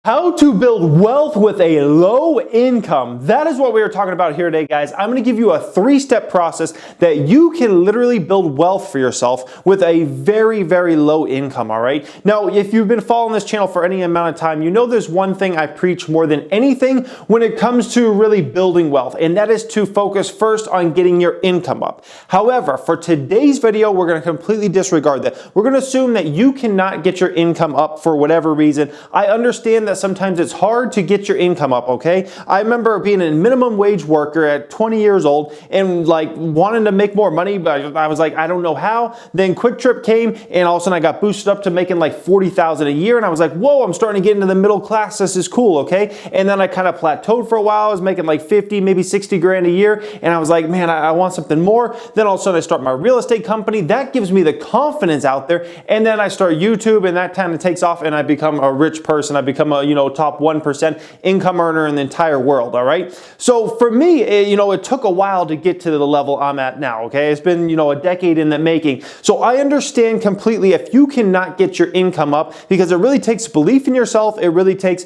How to build wealth with a low income. That is what we are talking about here today, guys. I'm going to give you a 3-step process that you can literally build wealth for yourself with a very, very low income, all right? Now, if you've been following this channel for any amount of time, you know there's one thing I preach more than anything when it comes to really building wealth, and that is to focus first on getting your income up. However, for today's video, we're going to completely disregard that. We're going to assume that you cannot get your income up for whatever reason. I understand that sometimes it's hard to get your income up, okay? I remember being a minimum wage worker at 20 years old and like wanting to make more money, but I was like, I don't know how. Then Quick Trip came and all of a sudden I got boosted up to making like $40,000 a year and I was like, whoa, I'm starting to get into the middle class. This is cool, okay? And then I kind of plateaued for a while. I was making like 50, maybe 60 grand a year. And I was like, man, I want something more. Then all of a sudden I start my real estate company. That gives me the confidence out there. And then I start YouTube and that kind of takes off and I become a rich person. I become a, top 1% income earner in the entire world, all right? So for me, it took a while to get to the level I'm at now, okay? It's been, a decade in the making. So I understand completely if you cannot get your income up because it really takes belief in yourself. It really takes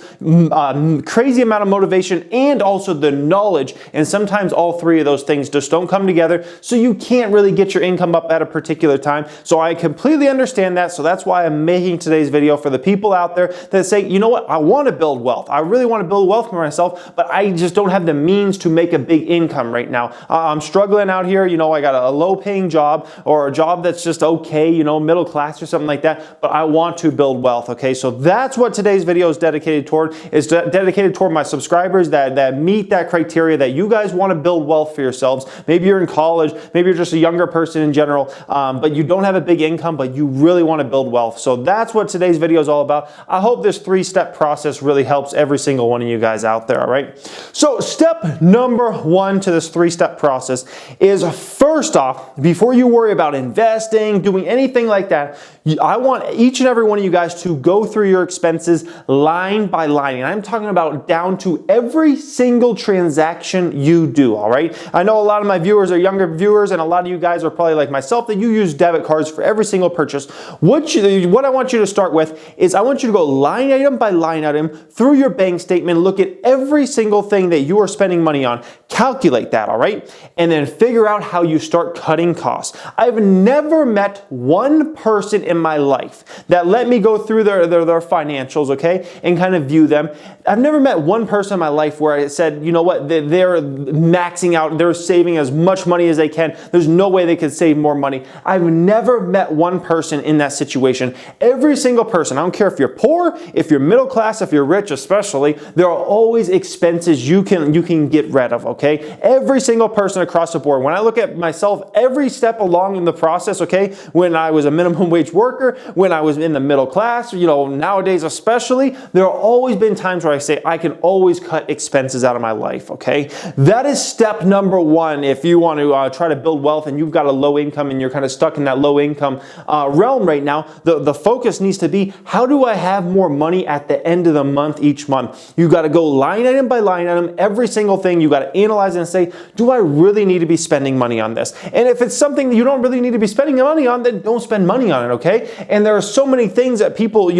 crazy amount of motivation and also the knowledge. And sometimes all three of those things just don't come together. So you can't really get your income up at a particular time. So I completely understand that. So that's why I'm making today's video for the people out there that say, you know what, I want to build wealth. I really want to build wealth for myself, but I just don't have the means to make a big income right now. I'm struggling out here. I got a low paying job or a job that's just okay, middle class or something like that, but I want to build wealth, okay? So that's what today's video is dedicated toward. It's dedicated toward my subscribers that meet that criteria that you guys want to build wealth for yourselves. Maybe you're in college, maybe you're just a younger person in general, but you don't have a big income, but you really want to build wealth. So that's what today's video is all about. I hope this 3-step process really helps every single one of you guys out there, all right? So step number 1 to this 3-step process is, first off, before you worry about investing, doing anything like that, I want each and every one of you guys to go through your expenses line by line. And I'm talking about down to every single transaction you do, all right? I know a lot of my viewers are younger viewers and a lot of you guys are probably like myself that you use debit cards for every single purchase. What I want you to start with is I want you to go line item by line item through your bank statement, look at every single thing that you are spending money on, calculate that, all right? And then figure out how you start cutting costs. I've never met one person in my life that let me go through their financials, okay, and kind of view them. I've never met one person in my life where I said, you know what, they're maxing out, they're saving as much money as they can. There's no way they could save more money. I've never met one person in that situation. Every single person, I don't care if you're poor, if you're middle class, if you're rich especially, there are always expenses you can get rid of, okay? Every single person across the board. When I look at myself, every step along in the process, okay, when I was a minimum wage worker, when I was in the middle class, nowadays especially, there have always been times where I say I can always cut expenses out of my life, okay? That is step number 1 if you want to try to build wealth and you've got a low income and you're kind of stuck in that low income realm right now. The focus needs to be, how do I have more money at the end of the month each month? You got to go line item by line item, every single thing. You got to analyze and say, do I really need to be spending money on this? And if it's something that you don't really need to be spending money on, then don't spend money on it, okay? And there are so many things that people,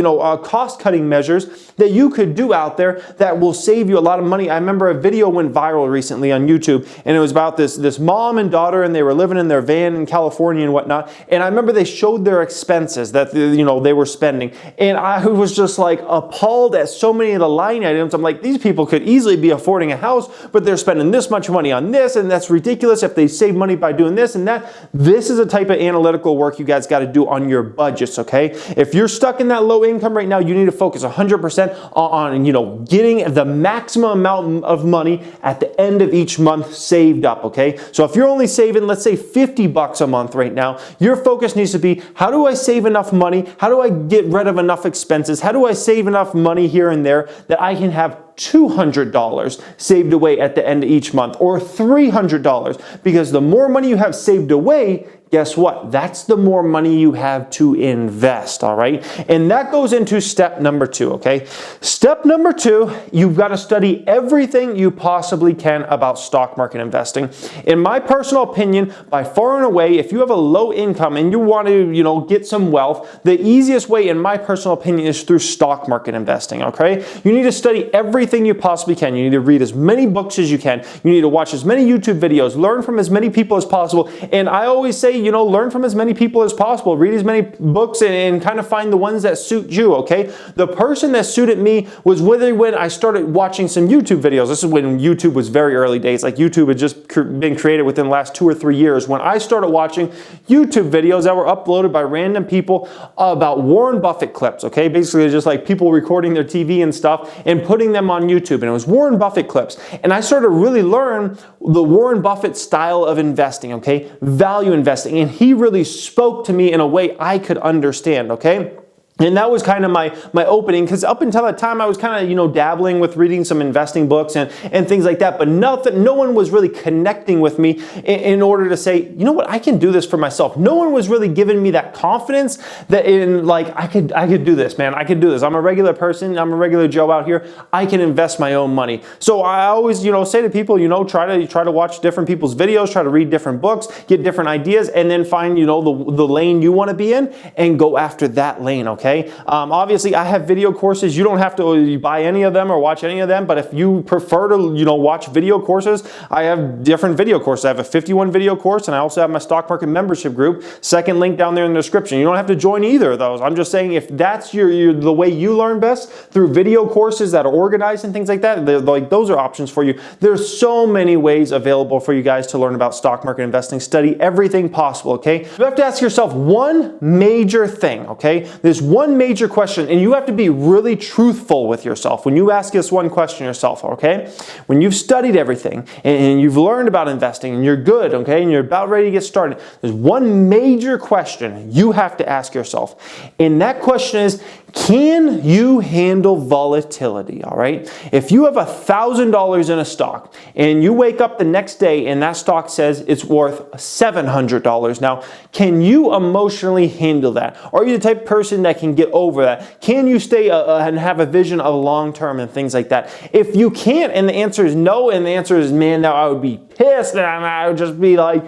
cost-cutting measures that you could do out there that will save you a lot of money. I remember a video went viral recently on YouTube, and it was about this mom and daughter, and they were living in their van in California and whatnot. And I remember they showed their expenses that they were spending, and I was just like appalled at so many of the line items. I'm like, these people could easily be affording a house, but they're spending this much money on this, and that's ridiculous if they save money by doing this and that. This is a type of analytical work you guys got to do on your budgets, okay? If you're stuck in that low income right now, you need to focus 100% on getting the maximum amount of money at the end of each month saved up, okay? So if you're only saving, let's say $50 a month right now, your focus needs to be, how do I save enough money? How do I get rid of enough expenses? How do I save enough money here and there that I can have $200 saved away at the end of each month, or $300? Because the more money you have saved away, guess what? That's the more money you have to invest, all right? And that goes into step number 2, okay? Step number 2, you've got to study everything you possibly can about stock market investing. In my personal opinion, by far and away, if you have a low income and you want to, get some wealth, the easiest way, in my personal opinion, is through stock market investing, okay? You need to study everything you possibly can. You need to read as many books as you can. You need to watch as many YouTube videos, learn from as many people as possible. And I always say, learn from as many people as possible. Read as many books and kind of find the ones that suit you, okay? The person that suited me was when I started watching some YouTube videos. This is when YouTube was very early days. Like YouTube had just been created within the last 2 or 3 years. When I started watching YouTube videos that were uploaded by random people about Warren Buffett clips, okay? Basically, just like people recording their TV and stuff and putting them on YouTube. And it was Warren Buffett clips. And I started to really learn the Warren Buffett style of investing, okay? Value investing. And he really spoke to me in a way I could understand, okay? And that was kind of my opening, because up until that time I was kind of dabbling with reading some investing books and things like that, but no one was really connecting with me in order to say, you know what, I can do this for myself. No one was really giving me that confidence that I could do this, man. I could do this. I'm a regular person. I'm a regular Joe out here. I can invest my own money. So I always say to people, try to watch different people's videos, try to read different books, get different ideas, and then find the lane you want to be in and go after that lane. Okay. Obviously, I have video courses. You don't have to buy any of them or watch any of them, but if you prefer to, watch video courses, I have different video courses. I have a 51 video course, and I also have my stock market membership group. Second link down there in the description. You don't have to join either of those. I'm just saying, if that's the way you learn best, through video courses that are organized and things like that, those are options for you. There's so many ways available for you guys to learn about stock market investing. Study everything possible, okay? You have to ask yourself one major thing, okay? There's one major question, and you have to be really truthful with yourself when you ask this one question yourself, okay? When you've studied everything and you've learned about investing and you're good, okay, and you're about ready to get started, there's one major question you have to ask yourself. And that question is, can you handle volatility, all right? If you have $1,000 in a stock and you wake up the next day and that stock says it's worth $700 now, can you emotionally handle that? Are you the type of person that can get over that? Can you stay and have a vision of long term and things like that? If you can't, and the answer is no, and the answer is, man, now I would be pissed and I would just be like,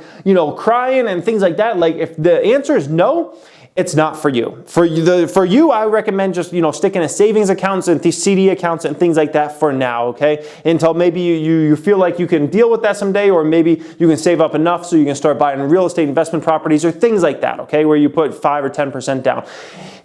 crying and things like that. Like, if the answer is no, it's not for you. For you, I recommend just, sticking to savings accounts and CD accounts and things like that for now, okay? Until maybe you feel like you can deal with that someday, or maybe you can save up enough so you can start buying real estate investment properties or things like that, okay? Where you put 5 or 10% down.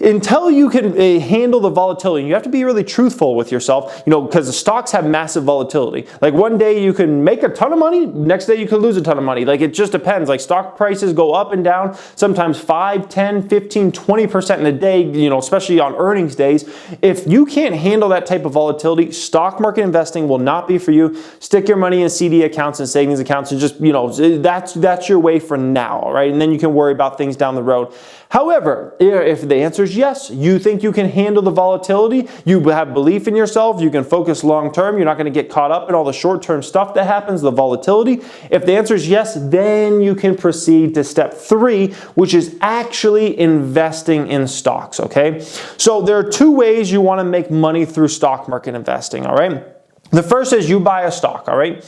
Until you can handle the volatility, you have to be really truthful with yourself, because the stocks have massive volatility. Like, one day you can make a ton of money, next day you can lose a ton of money. Like, it just depends. Like, stock prices go up and down, sometimes 5, 10, 15, 20% in a day, especially on earnings days. If you can't handle that type of volatility, stock market investing will not be for you. Stick your money in CD accounts and savings accounts, and just, that's your way for now, all right? And then you can worry about things down the road. However, if the answer is yes, you think you can handle the volatility, you have belief in yourself, you can focus long term, you're not going to get caught up in all the short term stuff that happens, the volatility. If the answer is yes, then you can proceed to step 3, which is actually investing in stocks, okay? So there are 2 ways you want to make money through stock market investing, all right? The first is you buy a stock, all right?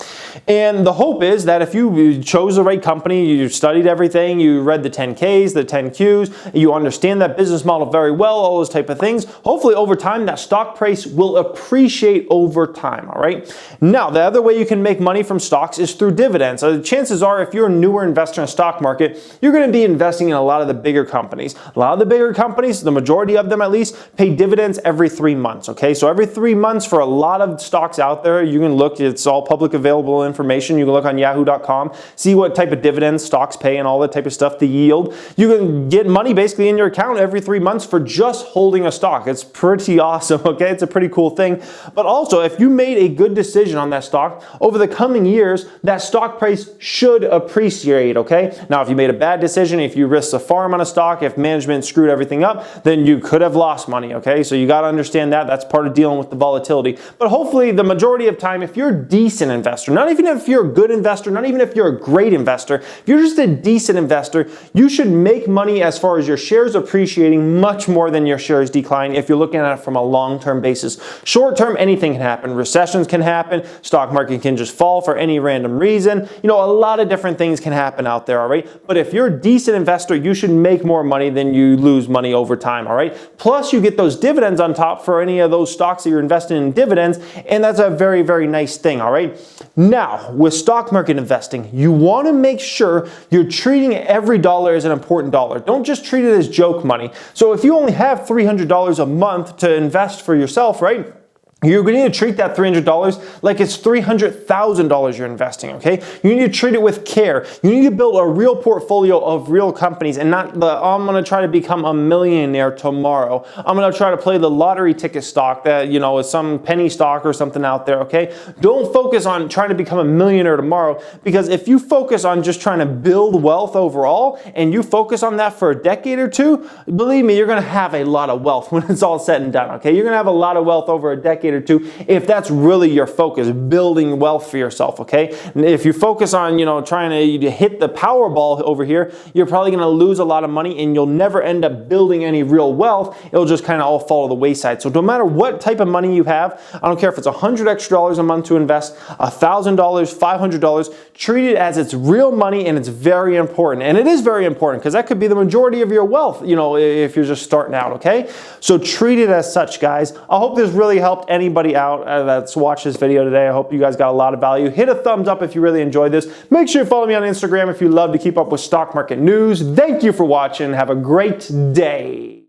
And the hope is that if you chose the right company, you studied everything, you read the 10Ks, the 10Qs, you understand that business model very well, all those type of things, hopefully over time that stock price will appreciate over time, all right? Now, the other way you can make money from stocks is through dividends. So the chances are, if you're a newer investor in the stock market, you're going to be investing in a lot of the bigger companies. A lot of the bigger companies, the majority of them at least, pay dividends every 3 months, okay? So every 3 months for a lot of stocks out there, you can look, it's all public available information. You can look on yahoo.com, see what type of dividends stocks pay and all that type of stuff, the yield. You can get money basically in your account every 3 months for just holding a stock. It's pretty awesome, okay? It's a pretty cool thing. But also, if you made a good decision on that stock, over the coming years, that stock price should appreciate, okay? Now, if you made a bad decision, if you risked a farm on a stock, if management screwed everything up, then you could have lost money, okay? So you got to understand that. That's part of dealing with the volatility. But hopefully, the majority majority of time, if you're a decent investor, not even if you're a good investor, not even if you're a great investor, if you're just a decent investor, you should make money as far as your shares appreciating much more than your shares decline if you're looking at it from a long-term basis. Short-term, anything can happen. Recessions can happen. Stock market can just fall for any random reason. You know, a lot of different things can happen out there, all right? But if you're a decent investor, you should make more money than you lose money over time, all right? Plus, you get those dividends on top for any of those stocks that you're investing in dividends, and that's a very, very nice thing, all right? Now, with stock market investing, you want to make sure you're treating every dollar as an important dollar. Don't just treat it as joke money. So if you only have $300 a month to invest for yourself, right? You're going to need to treat that $300 like it's $300,000 you're investing, okay? You need to treat it with care. You need to build a real portfolio of real companies and not the, oh, I'm going to try to become a millionaire tomorrow. I'm going to try to play the lottery ticket stock that, you know, is some penny stock or something out there, okay? Don't focus on trying to become a millionaire tomorrow, because if you focus on just trying to build wealth overall and you focus on that for a decade or two, believe me, you're going to have a lot of wealth when it's all said and done, okay? You're going to have a lot of wealth over a decade or two if that's really your focus, building wealth for yourself, okay? And if you focus on, you know, trying to hit the Powerball over here, you're probably going to lose a lot of money and you'll never end up building any real wealth. It'll just kind of all fall to the wayside. So no matter what type of money you have, I don't care if it's $100 extra a month to invest, $1,000, $500, treat it as it's real money, and it's very important. And it is very important because that could be the majority of your wealth, you know, if you're just starting out, okay? So treat it as such, guys. I hope this really helped anybody out that's watched this video today. I hope you guys got a lot of value. Hit a thumbs up if you really enjoyed this. Make sure you follow me on Instagram if you love to keep up with stock market news. Thank you for watching. Have a great day.